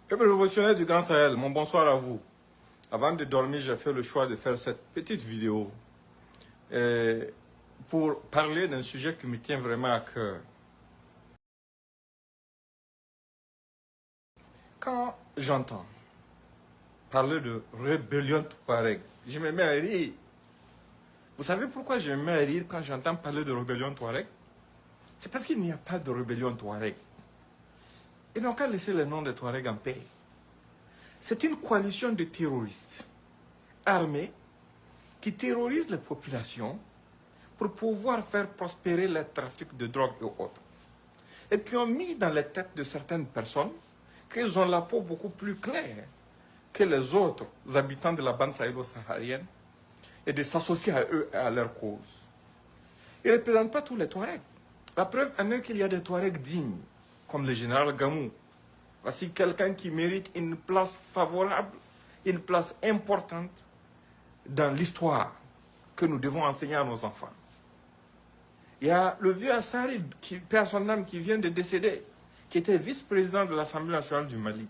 Peuple révolutionnaire du Grand Sahel, mon bonsoir à vous. Avant de dormir, j'ai fait le choix de faire cette petite vidéo pour parler d'un sujet qui me tient vraiment à cœur. Quand j'entends parler de rébellion Touareg, je me mets à rire. Vous savez pourquoi je me mets à rire quand j'entends parler de rébellion Touareg? C'est parce qu'il n'y a pas de rébellion Touareg. Ils n'ont qu'à laisser le nom de Touareg en paix. C'est une coalition de terroristes armés qui terrorisent les populations pour pouvoir faire prospérer le trafic de drogue et autres. Et qui ont mis dans les têtes de certaines personnes qu'ils ont la peau beaucoup plus claire que les autres habitants de la bande sahélo-saharienne et de s'associer à eux et à leur cause. Ils ne représentent pas tous les Touaregs. La preuve en est qu'il y a des Touaregs dignes, comme le général Gamou. Voici quelqu'un qui mérite une place favorable, une place importante dans l'histoire que nous devons enseigner à nos enfants. Il y a le vieux Assari, père son âme, qui vient de décéder, qui était vice-président de l'Assemblée nationale du Mali.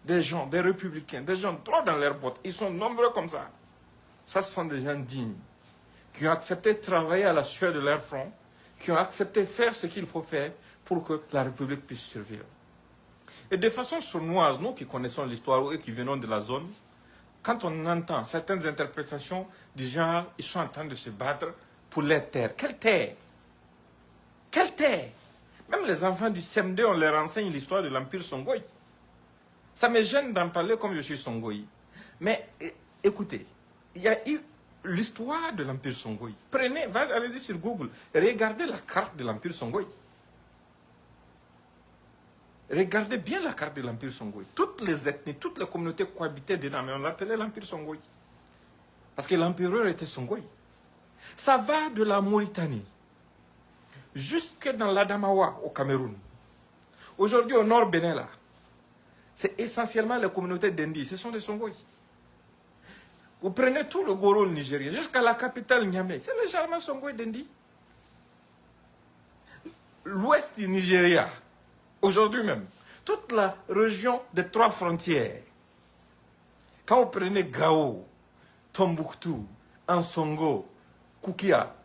Des gens, des républicains, des gens droits dans leurs bottes. Ils sont nombreux comme ça. Ça, ce sont des gens dignes, qui ont accepté de travailler à la sueur de leur front, qui ont accepté de faire ce qu'il faut faire pour que la République puisse survivre. Et de façon sournoise, nous qui connaissons l'histoire et qui venons de la zone, quand on entend certaines interprétations du genre, ils sont en train de se battre pour les terres. Quelle terre? Quelle terre? Même les enfants du CM2, on leur enseigne l'histoire de l'Empire Songhai. Ça me gêne d'en parler comme je suis Songhai. Mais écoutez, il y a eu l'histoire de l'Empire Songhai. Prenez, allez-y sur Google, regardez la carte de l'Empire Songhai. Regardez bien la carte de l'Empire Songhai. Toutes les ethnies, toutes les communautés cohabitaient dedans, mais on l'appelait l'Empire Songhai. Parce que l'empereur était Songhai. Ça va de la Mauritanie jusque dans l'Adamawa au Cameroun. Aujourd'hui, au nord Bénin, là, c'est essentiellement les communautés d'Indi. Ce sont des Songhai. Vous prenez tout le Goro nigérien, jusqu'à la capitale Niamey. C'est le charmant Songhai d'Indi. L'ouest du Nigeria, aujourd'hui même, toute la région des trois frontières. Quand vous prenez Gao, Tombouctou, Ansongo, Koukia,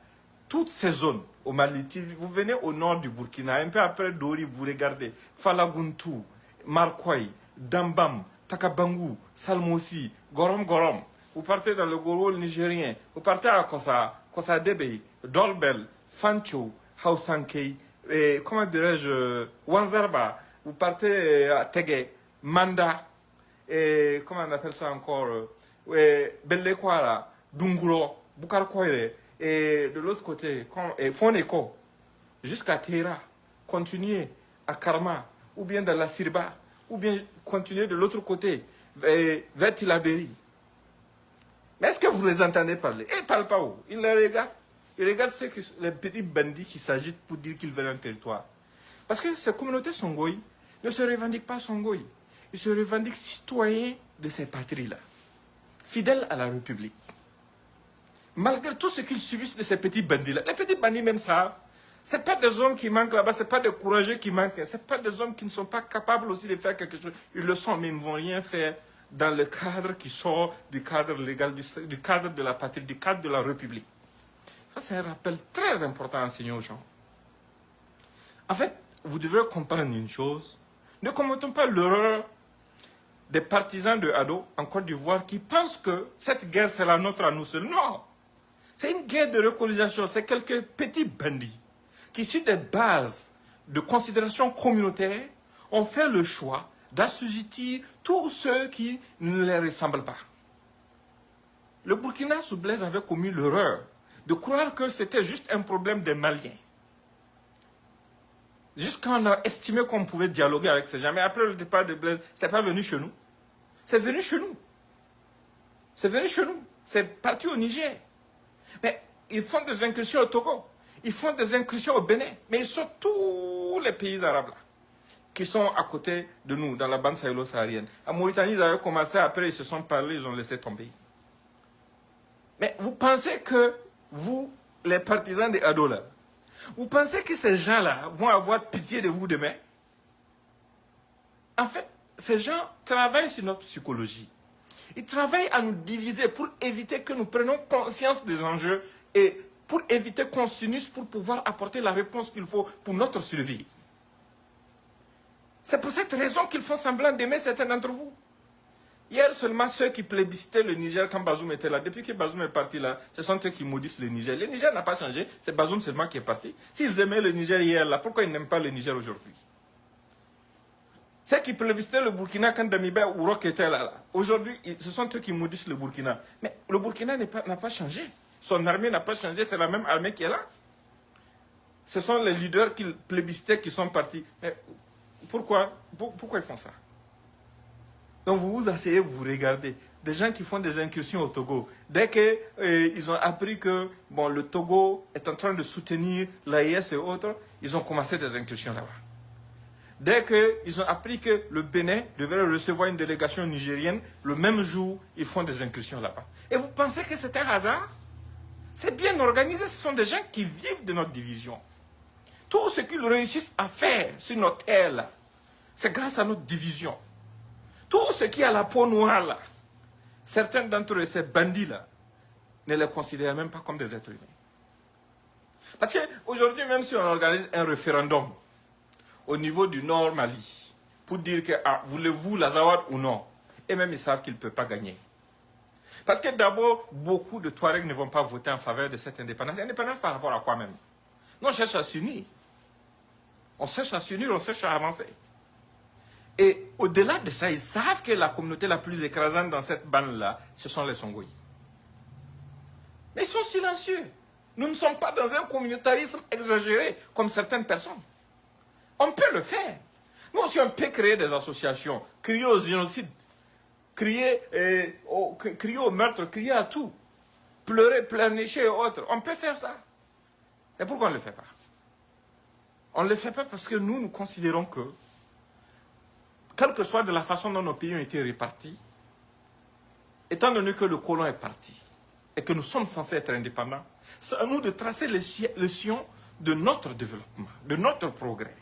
toutes ces zones au Mali, vous venez au nord du Burkina, un peu après Dori, vous regardez Falaguntu, Markwai, Dambam, Takabangu, Salmosi, Gorom Gorom. Vous partez dans le Goro nigérien, vous partez à Kosa Debe, Dolbel, Fancho, Hausankei, comment dirais-je, Wanzarba, vous partez à Tege, Manda, comment on appelle ça encore, Bellekwara, Dunguro, Bukarkoire, et de l'autre côté, Foneko, jusqu'à Tera, continuer à Karma, ou bien dans la Sirba, ou bien continuer de l'autre côté, vers Tilaberi. Mais est-ce que vous les entendez parler? Ils ne parlent pas où? Ils les regardent. Ils regardent les petits bandits qui s'agitent pour dire qu'ils veulent un territoire. Parce que ces communautés Songhai ne se revendiquent pas Songhai. Ils se revendiquent citoyens de ces patries-là, fidèles à la République. Malgré tout ce qu'ils subissent de ces petits bandits-là, les petits bandits même ça, ce n'est pas des hommes qui manquent là-bas, ce n'est pas des courageux qui manquent, ce n'est pas des hommes qui ne sont pas capables aussi de faire quelque chose. Ils le sont, mais ils ne vont rien faire dans le cadre qui sort du cadre légal, du cadre de la patrie, du cadre de la République. Ça, c'est un rappel très important à enseigner aux gens. En fait, vous devez comprendre une chose. Ne commettons pas l'erreur des partisans de Ado en Côte d'Ivoire qui pensent que cette guerre, c'est la nôtre à nous seuls. Non! C'est une guerre de réconciliation. C'est quelques petits bandits qui, sur des bases de considération communautaire, ont fait le choix d'assujettir tous ceux qui ne les ressemblent pas. Le Burkina sous Blaise avait commis l'erreur de croire que c'était juste un problème des Maliens. Jusqu'à on a estimé qu'on pouvait dialoguer avec ces gens. Mais après le départ de Blaise, ce n'est pas venu chez nous. C'est venu chez nous. C'est venu chez nous. C'est parti au Niger. Mais ils font des incursions au Togo. Ils font des incursions au Bénin. Mais ils sont tous les pays arabes là, qui sont à côté de nous, dans la bande sahélo-saharienne. En Mauritanie, ils avaient commencé, après ils se sont parlé, ils ont laissé tomber. Mais vous pensez que vous, les partisans des Ado là, vous pensez que ces gens-là vont avoir pitié de vous demain? En fait, ces gens travaillent sur notre psychologie. Ils travaillent à nous diviser pour éviter que nous prenions conscience des enjeux et pour éviter qu'on s'unisse pour pouvoir apporter la réponse qu'il faut pour notre survie. C'est pour cette raison qu'ils font semblant d'aimer certains d'entre vous. Hier seulement, ceux qui plébiscitaient le Niger quand Bazoum était là, depuis que Bazoum est parti là, ce sont eux qui maudissent le Niger. Le Niger n'a pas changé, c'est Bazoum seulement qui est parti. S'ils aimaient le Niger hier là, pourquoi ils n'aiment pas le Niger aujourd'hui? Ceux qui plébiscitaient le Burkina quand Damiba ou Rock était là, aujourd'hui, ce sont eux qui maudissent le Burkina. Mais le Burkina n'a pas changé. Son armée n'a pas changé, c'est la même armée qui est là. Ce sont les leaders qui plébiscitaient qui sont partis. Mais pourquoi ils font ça? Donc vous vous asseyez, vous regardez. Des gens qui font des incursions au Togo. Dès qu'ils ont appris que bon, le Togo est en train de soutenir l'AES et autres, ils ont commencé des incursions là-bas. Dès qu'ils ont appris que le Bénin devait recevoir une délégation nigérienne, le même jour, ils font des incursions là-bas. Et vous pensez que c'est un hasard? C'est bien organisé, ce sont des gens qui vivent de notre division. Tout ce qu'ils réussissent à faire sur notre terre, là, c'est grâce à notre division. Tout ce qui a la peau noire, là, certains d'entre eux, ces bandits-là, ne les considèrent même pas comme des êtres humains. Parce qu'aujourd'hui, même si on organise un référendum au niveau du Nord Mali, pour dire que voulez-vous l'Azawad ou non, et même ils savent qu'ils ne peuvent pas gagner. Parce que d'abord, beaucoup de Touaregs ne vont pas voter en faveur de cette indépendance. Indépendance par rapport à quoi même? Nous, on cherche à s'unir. On cherche à s'unir, on cherche à avancer. Et au-delà de ça, ils savent que la communauté la plus écrasante dans cette bande-là, ce sont les Songoïs. Mais ils sont silencieux. Nous ne sommes pas dans un communautarisme exagéré comme certaines personnes. On peut le faire. Nous aussi, on peut créer des associations, crier au génocide, crier au meurtre, crier à tout, pleurer, pleurnicher et autres. On peut faire ça. Et pourquoi on ne le fait pas? On ne le fait pas parce que nous considérons que, quelle que soit de la façon dont nos pays ont été répartis, étant donné que le colon est parti et que nous sommes censés être indépendants, c'est à nous de tracer le sillon de notre développement, de notre progrès.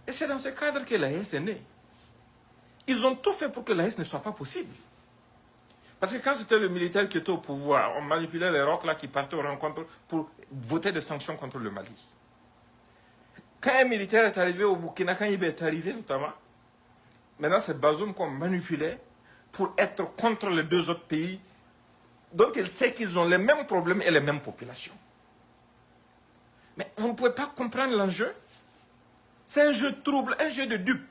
Et c'est dans ce cadre que l'AES est née. Ils ont tout fait pour que l'AES ne soit pas possible. Parce que quand c'était le militaire qui était au pouvoir, on manipulait les rocs là qui partaient aux rencontres pour voter des sanctions contre le Mali. Quand un militaire est arrivé au Burkina, quand il est arrivé notamment, maintenant c'est Bazoum qu'on manipulait pour être contre les deux autres pays dont il sait qu'ils ont les mêmes problèmes et les mêmes populations. Mais vous ne pouvez pas comprendre l'enjeu. C'est un jeu trouble, un jeu de dupes.